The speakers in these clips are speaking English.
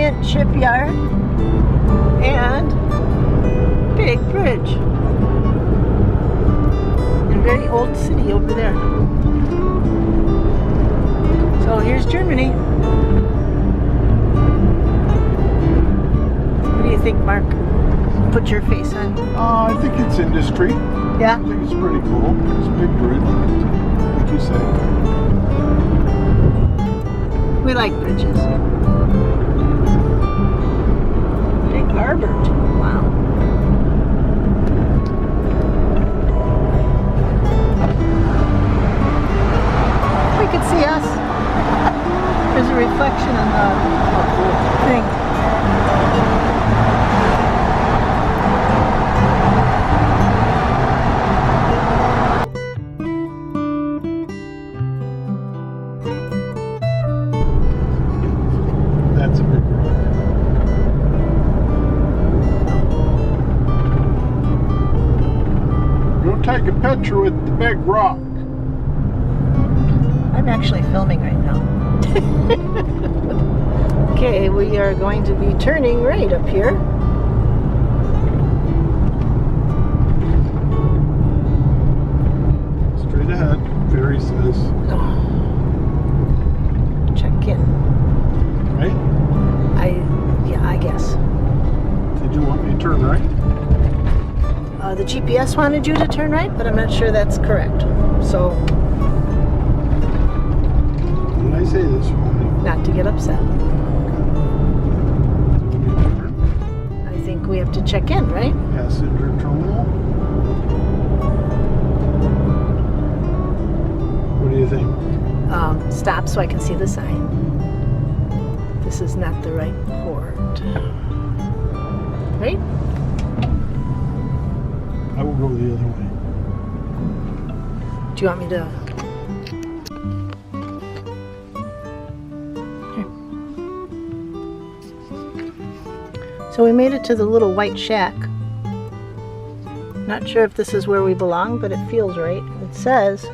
giant shipyard and big bridge. And very old city over there. So here's Germany. What do you think, Mark? Put your face on. I think it's industry. Yeah? I think it's pretty cool. It's a big bridge, like you say. We like bridges. Big harbor too. Wow. We could see us. There's a reflection on the thing. That's a big rock. Go take a picture with the big rock. I'm actually filming right now. Okay, we are going to be turning right up here. Straight ahead, ferry says. Check in. Right? Yeah, I guess. Did you want me to turn right? The GPS wanted you to turn right, but I'm not sure that's correct. So, When I say this morning, not to get upset. let me turn. I think we have to check in, right? Passenger terminal. What do you think? Stop so I can see the sign. This is not the right port. Right? I will go the other way. Do you want me to? Here. So we made it to the little white shack. Not sure if this is where we belong, but it feels right. It says,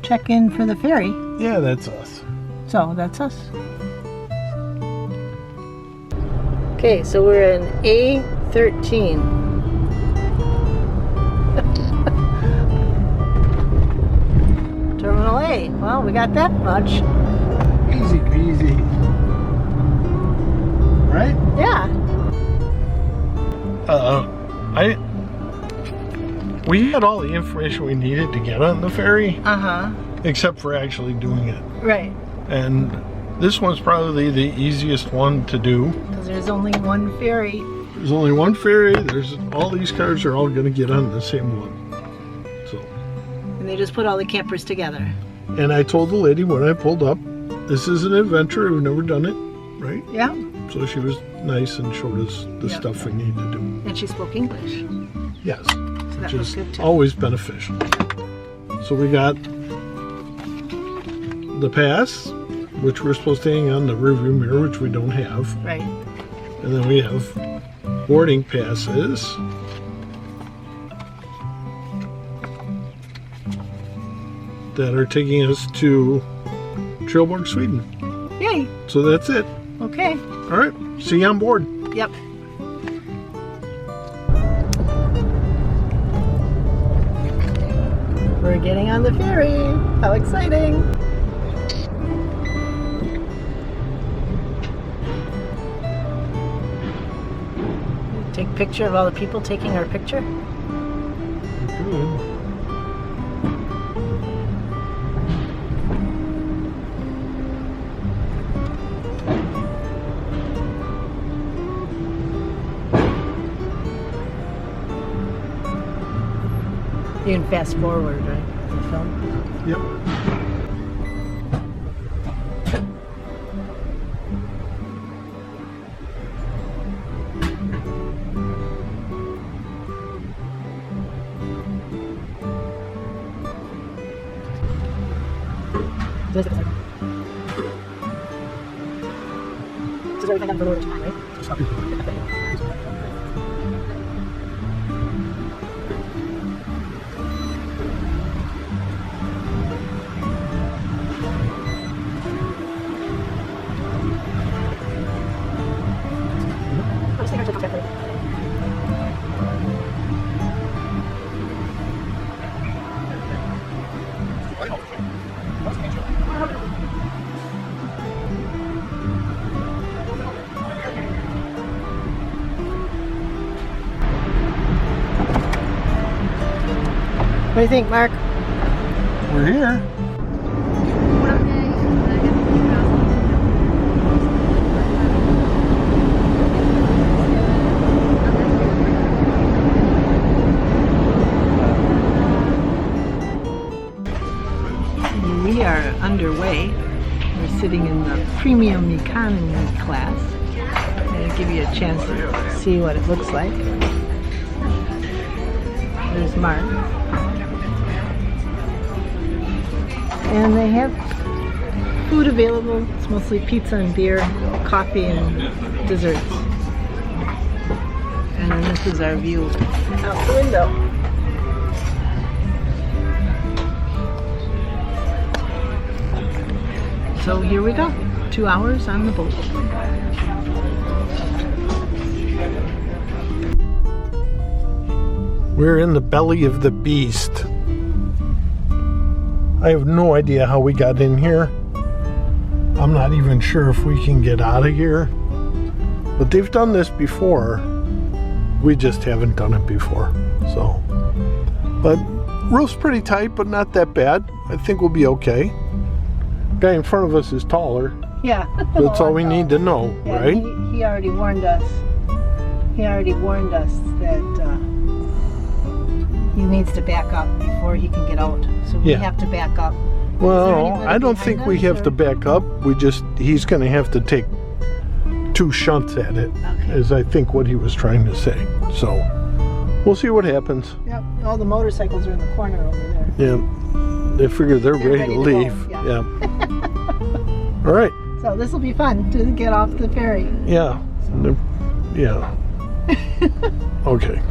check in for the ferry. Yeah, that's us. So that's us. Okay, so we're in A13. Terminal A. Well, we got that much. Easy peasy. Right? Yeah. We had all the information we needed to get on the ferry, Uh-huh. except for actually doing it. Right. And this one's probably the easiest one to do. Because there's only one ferry. There's only one ferry. There's all these cars are all going to get on the same one. So. And they just put all the campers together. And I told the lady when I pulled up, this is an adventure. We've never done it, right? Yeah. So she was nice and showed us the stuff we need to do. And she spoke English. Yes, So that which was is good too. always beneficial. So we got the pass, which we're supposed to hang on the rearview mirror, which we don't have. Right. And then we have boarding passes. That are taking us to Trailborg, Sweden. Yay. So that's it. Okay. All right. See you on board. Yep. We're getting on the ferry. How exciting. Take a picture of all the people taking our picture. Good. You can fast forward, right? The film. Yep. This is everything on the road, right? What do you think, Mark? We're here. We are underway. We're sitting in the premium economy class. I'm going to give you a chance to see what it looks like. There's Mark. And they have food available. It's mostly pizza and beer, coffee and desserts. And then this is our view out the window. So here we go, 2 hours on the boat. We're in the belly of the beast. I have no idea how we got in here. I'm not even sure if we can get out of here. But they've done this before. We just haven't done it before. So, but roof's pretty tight, but not that bad. I think we'll be okay. Guy in front of us is taller. Yeah. That's all we need to know, yeah, right? He already warned us. He already warned us that he needs to back up before he can get out. So we have to back up. Well, I don't think we have to back up. He's going to have to take 2 shunts at it, is I think what he was trying to say. So we'll see what happens. Yep. All the motorcycles are in the corner over there. Yeah. They figure they're ready to leave. Go, yeah. All right. So this will be fun to get off the ferry. Yeah. Yeah. Okay.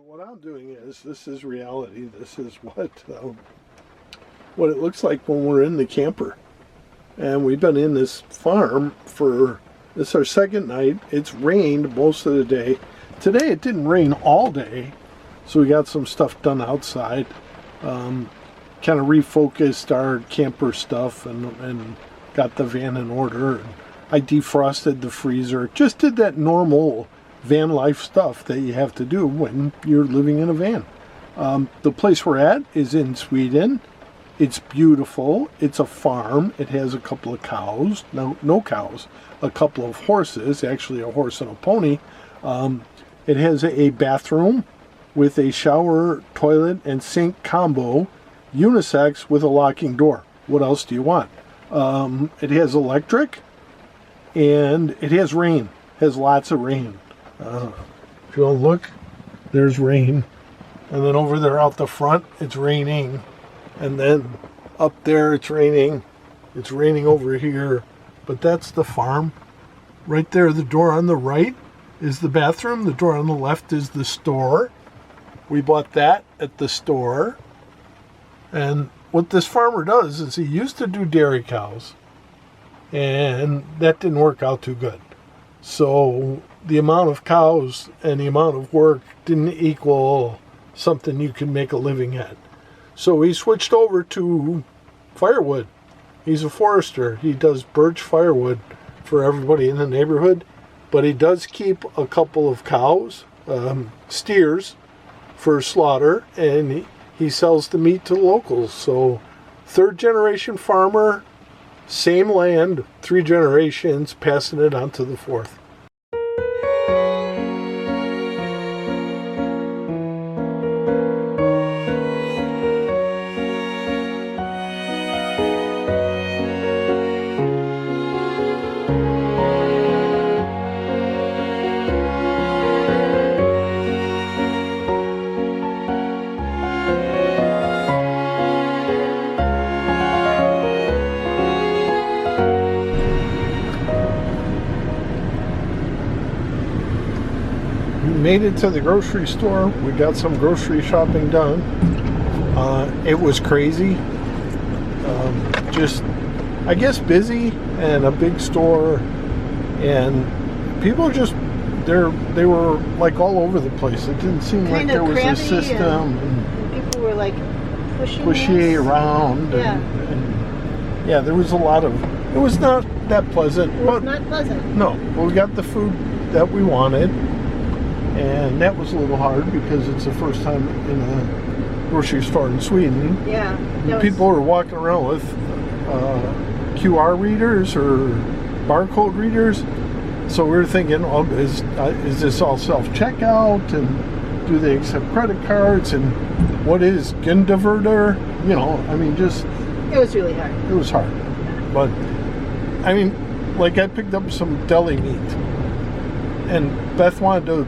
What I'm doing is, this is reality. This is what it looks like when we're in the camper. And we've been in this farm this is our second night. It's rained most of the day. Today it didn't rain all day, so we got some stuff done outside. Kind of refocused our camper stuff and got the van in order. I defrosted the freezer. Just did that normal van life stuff that you have to do when you're living in a van. The place we're at is in Sweden. It's beautiful. It's a farm. It has a couple of cows. No cows. A couple of horses. Actually, a horse and a pony. It has a bathroom with a shower, toilet, and sink combo. Unisex with a locking door. What else do you want? It has electric. And it has rain. Has lots of rain. If you want to look, there's rain. And then over there out the front, it's raining. And then up there, it's raining. It's raining over here. But that's the farm. Right there, the door on the right is the bathroom. The door on the left is the store. We bought that at the store. And what this farmer does is he used to do dairy cows. And that didn't work out too good. So the amount of cows and the amount of work didn't equal something you can make a living at. So he switched over to firewood. He's a forester. He does birch firewood for everybody in the neighborhood, but he does keep a couple of cows, steers, for slaughter, and he sells the meat to locals. So 3rd generation farmer, same land, 3 generations, passing it on to the 4th. made it to the grocery store. We got some grocery shopping done. It was crazy. Just, I guess, busy and a big store, and people just they were like all over the place. It didn't seem like there was a system. And people were like pushing around. Yeah. And yeah, there was a lot of. It was not that pleasant. It was not pleasant. No, but we got the food that we wanted, and that was a little hard because it's the first time in a grocery store in Sweden. Yeah. People were walking around with QR readers or barcode readers. So we were thinking, oh, is this all self-checkout, and do they accept credit cards, and what is grandeur? You know, I mean, just... It was really hard. It was hard. But, I mean, like I picked up some deli meat, and Beth wanted to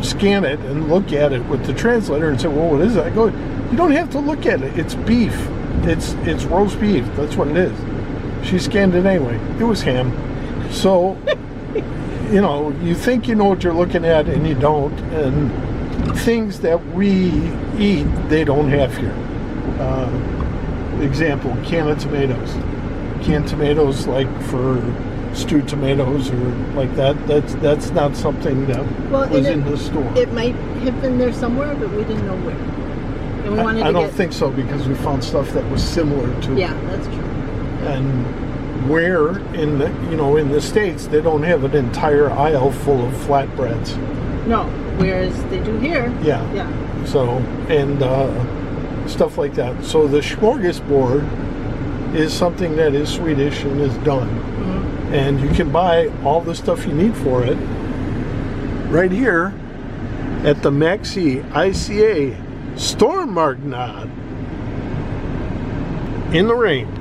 scan it and look at it with the translator and say, well, what is it? I go, you don't have to look at it. It's beef. It's roast beef. That's what it is. She scanned it anyway. It was ham. So... You know, you think you know what you're looking at, and you don't. And things that we eat, they don't have here. Example, can of tomatoes. Canned tomatoes, like for stewed tomatoes or like that. That's not something that was in the store. It might have been there somewhere, but we didn't know where. And we wanted I don't think so, because we found stuff that was similar to. Yeah, that's true. And where in the States they don't have an entire aisle full of flatbreads. No, whereas they do here. Yeah. So, and stuff like that. So the smorgasbord is something that is Swedish and is done. Mm-hmm. And you can buy all the stuff you need for it right here at the Maxi ICA Stormarknad in the rain.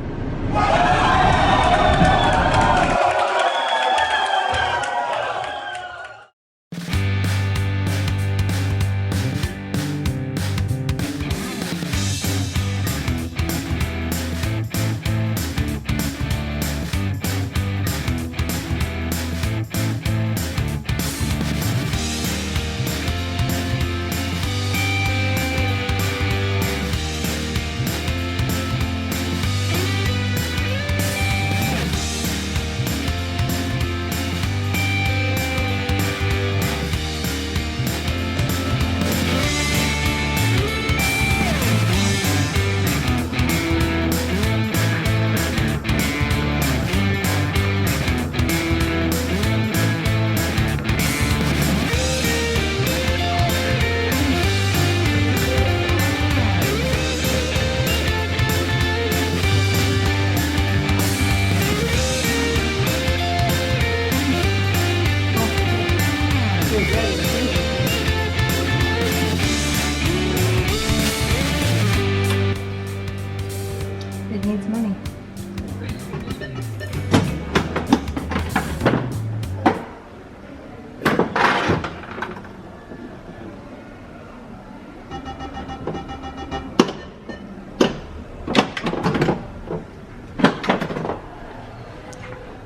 It needs money.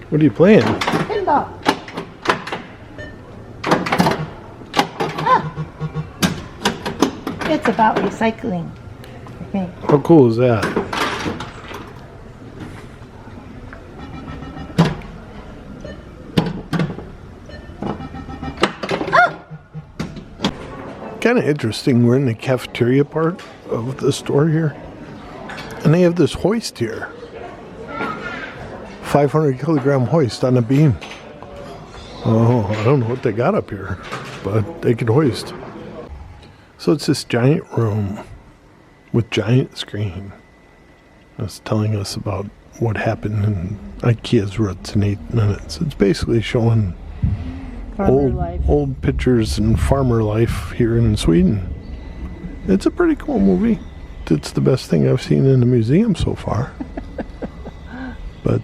What are you playing? Pinball. Ah. It's about recycling, I think. How cool is that? Kind of interesting. We're in the cafeteria part of the store here, and they have this hoist here. 500 kilogram hoist on a beam. Oh, I don't know what they got up here, but they could hoist. So it's this giant room with giant screen. It's telling us about what happened in Ikea's roots in 8 minutes. It's basically showing old pictures and farmer life here in Sweden. It's a pretty cool movie. It's the best thing I've seen in the museum so far. But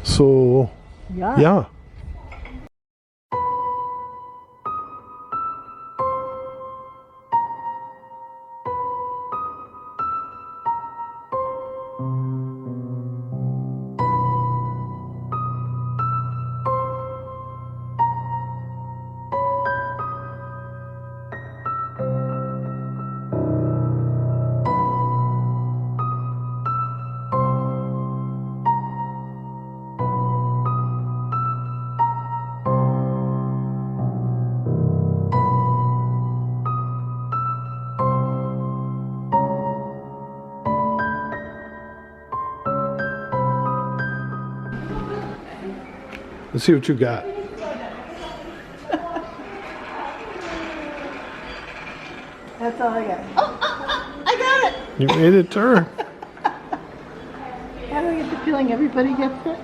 so yeah. Let's see what you got. That's all I got. Oh, I got it! You made it to her. How do I get the feeling everybody gets it?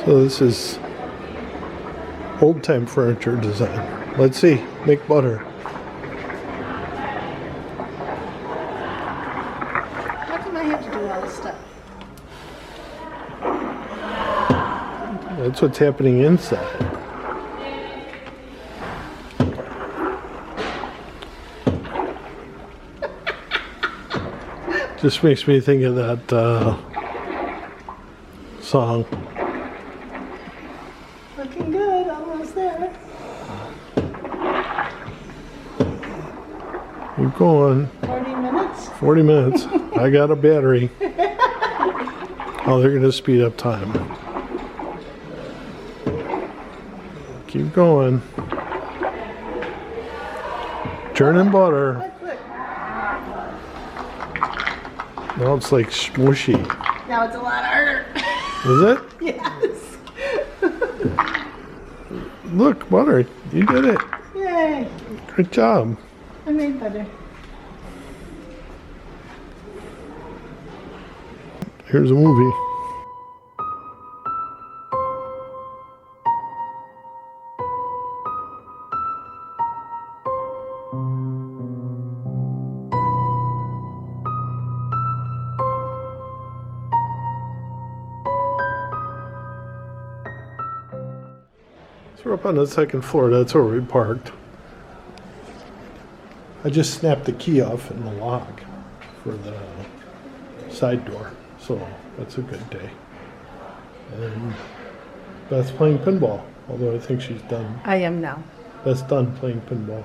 So this is old-time furniture design. Let's see. Make butter. How come I have to do all this stuff? That's what's happening inside. Just makes me think of that song. Looking good, almost there. Keep going. 40 minutes? 40 minutes. I got a battery. Oh, they're going to speed up time. Keep going. Churning butter. Now it's like smushy. Now it's a lot harder. Is it? Yes. Look, butter. You did it. Yay. Good job. I made butter. Here's a movie. So we're up on the second floor. That's where we parked. I just snapped the key off in the lock for the side door. So that's a good day. And Beth's playing pinball, although I think she's done. I am now. Beth's done playing pinball.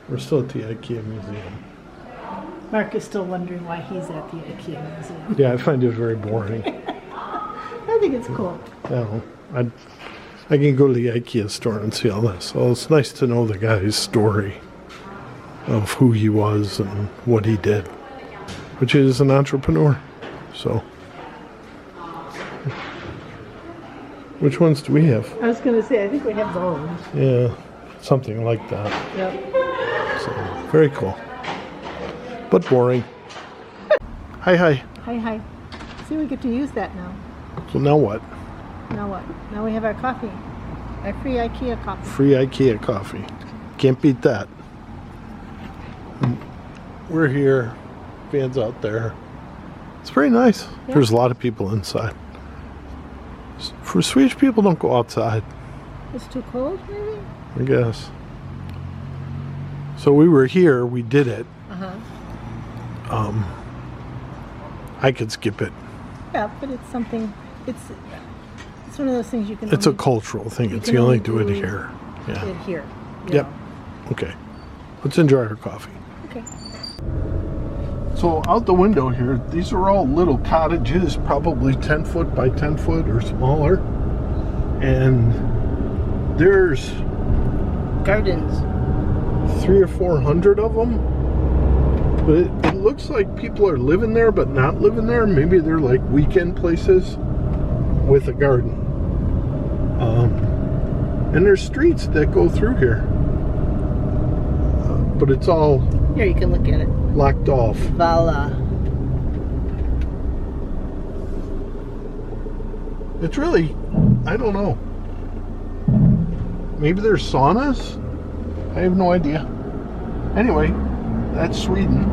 We're still at the Ikea Museum. Mark is still wondering why he's at the Ikea Museum. Yeah, I find it very boring. I think it's cool. No, I can go to the Ikea store and see all this. So it's nice to know the guy's story of who he was and what he did, which is an entrepreneur. So, which ones do we have? I was going to say, I think we have those. Yeah, something like that. Yep. So, very cool. But boring. Hi, hi. Hi, hi. See, we get to use that now. So now what? Now what? Now we have our coffee. Our free Ikea coffee. Free Ikea coffee. Can't beat that. We're here. Fans out there. It's very nice. Yeah. There's a lot of people inside. For Swedish people, don't go outside, It's too cold, maybe? I guess. So we were here. We did it. Uh-huh. I could skip it. Yeah, but it's something, it's one of those things you can It's a only cultural thing. you It's can you only only do it do here. Yeah. it here. you Yep. know. Okay. Let's enjoy our coffee. Okay. So out the window here, these are all little cottages, probably 10 foot by 10 foot or smaller. And there's Gardens. 300 or 400 of them. But it looks like people are living there, but not living there. Maybe they're like weekend places with a garden. And there's streets that go through here. But it's all Here, you can look at it. locked off. Vala. It's really, I don't know. Maybe there's saunas? I have no idea. Anyway, that's Sweden.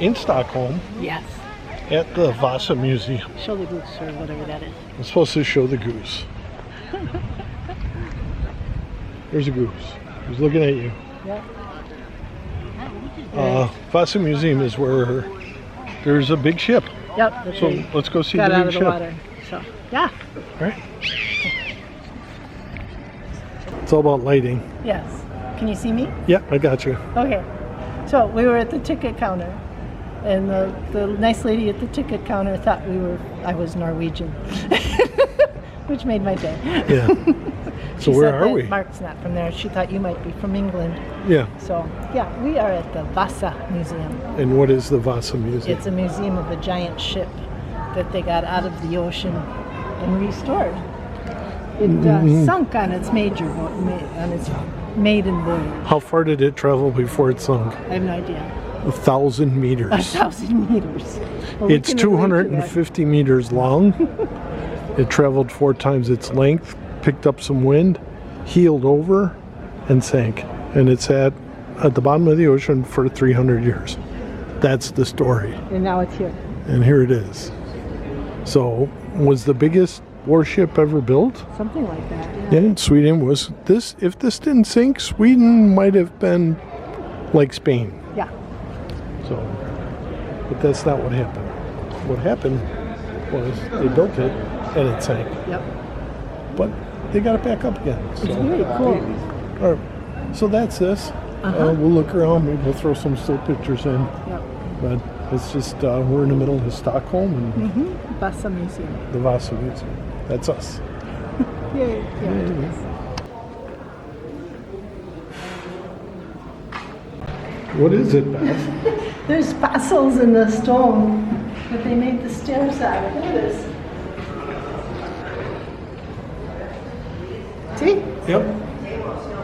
in Stockholm Yes. at the Vasa Museum. Show the goose or whatever that is. I'm supposed to show the goose. There's a goose. He's looking at you. Yep. Vasa Museum is where there's a big ship. Yep. So let's go see the got out big of the ship. water. So yeah. All right. It's all about lighting. Yes. Can you see me? Yeah, I got you. Okay. So we were at the ticket counter, and the nice lady at the ticket counter thought I was Norwegian, which made my day. Yeah. So She where said are that we? Mark's not from there. She thought you might be from England. Yeah. So yeah, we are at the Vasa Museum. And what is the Vasa Museum? It's a museum of a giant ship that they got out of the ocean and restored. It sunk on its maiden voyage. How far did it travel before it sunk? I have no idea. 1,000 meters. 1,000 meters. Well, we It's can relate to that. 250 meters long. It traveled 4 times its length, picked up some wind, heeled over, and sank. And it sat at the bottom of the ocean for 300 years. That's the story. And now it's here. And here it is. So, was the biggest warship ever built? Something like that. Yeah, in Sweden was this. If this didn't sink, Sweden might have been like Spain. Yeah. So, but that's not what happened. What happened was they built it and it sank. Yep. But they got it back up again. So, It's really cool. all right. So that's this. We'll look around. Maybe we'll throw some still pictures in. Yep. But it's just we're in the middle of Stockholm and Vasa Museum. the Vasa Museum. That's us. Yay. Yeah. What is it, Beth? There's fossils in the stone that they made the stairs out of. Look at this. See? Yep.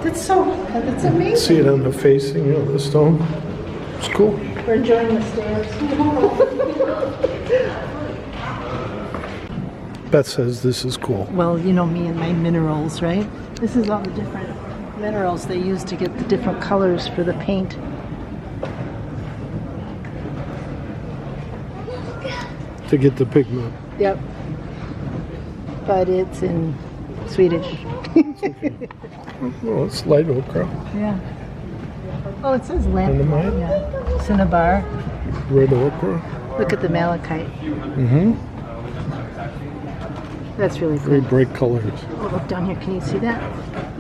That's amazing. See it on the facing of the stone. It's cool. We're enjoying the stairs. Beth says this is cool. Well, you know me and my minerals, right? This is all the different minerals they use to get the different colors for the paint. To get the pigment. Yep. But it's in Swedish. Oh, it's light ochre. Yeah. Oh, it says lamp. Dynamite? Yeah. Cinnabar. Red ochre. Look at the malachite. That's really Very good. bright colors. Oh, look down here. Can you see that?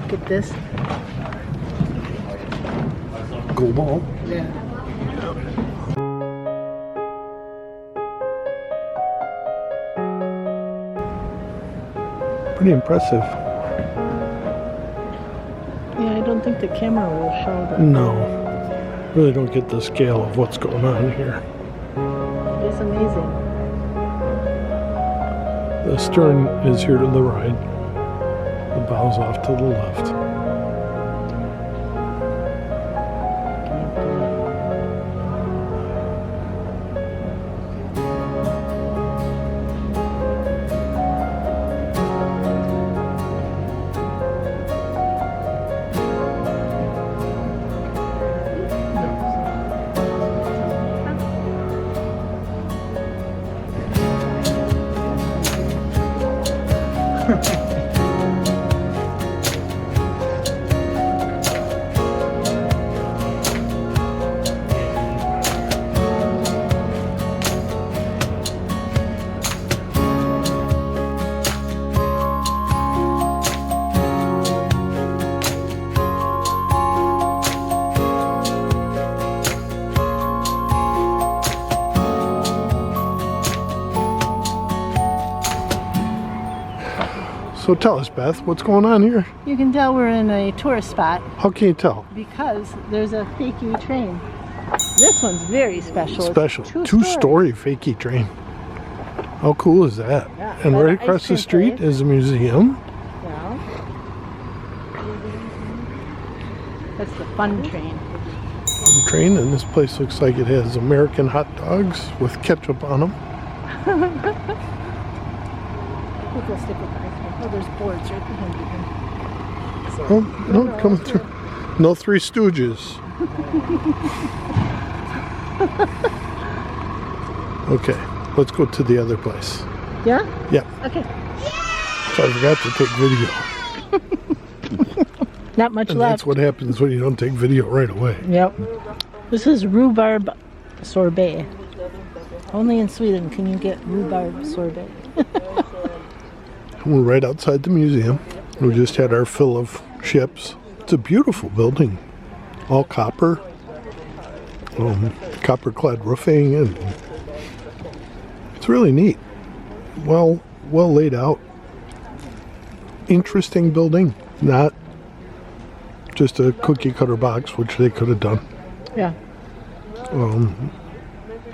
Look at this. Cobalt. Yeah. Pretty impressive. Yeah, I don't think the camera will show that. No. Really don't get the scale of what's going on here. It's amazing. The stern is here to the right. The bow's off to the left. So tell us, Beth, what's going on here? You can tell we're in a tourist spot How can you tell? because there's a fakey train. This one's very special. It's Special. two-story. Two-story fakey train. How cool is that? Yeah, And by right the across ice the cream street place. is a museum. Yeah. That's the fun train. Train, and this place looks like it has American hot dogs with ketchup on them. Look, we'll stick with the ice cream. Oh, there's boards right behind you. Oh, no, coming through. No Three Stooges. Okay, let's go to the other place. Yeah? Yeah. Okay. So I forgot to take video. Not much And left. that's what happens when you don't take video right away. Yep. This is rhubarb sorbet. Only in Sweden can you get rhubarb sorbet. We're right outside the museum. We just had our fill of ships. It's a beautiful building. All copper. Copper-clad roofing, and it's really neat. Well laid out. Interesting building. Not just a cookie-cutter box, which they could have done. Yeah.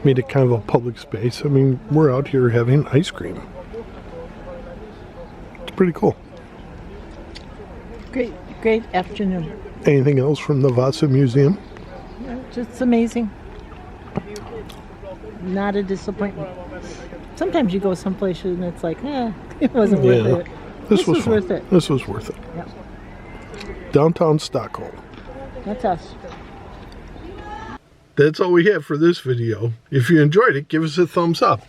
Made it kind of a public space. I mean, we're out here having ice cream. It's pretty cool. Great afternoon. Anything else from the Vasa Museum? Just amazing. Not a disappointment. Sometimes you go someplace and it's like, it wasn't worth it. This was fun. worth it. This was worth it. Yep. Downtown Stockholm. That's us. That's all we have for this video. If you enjoyed it, give us a thumbs up.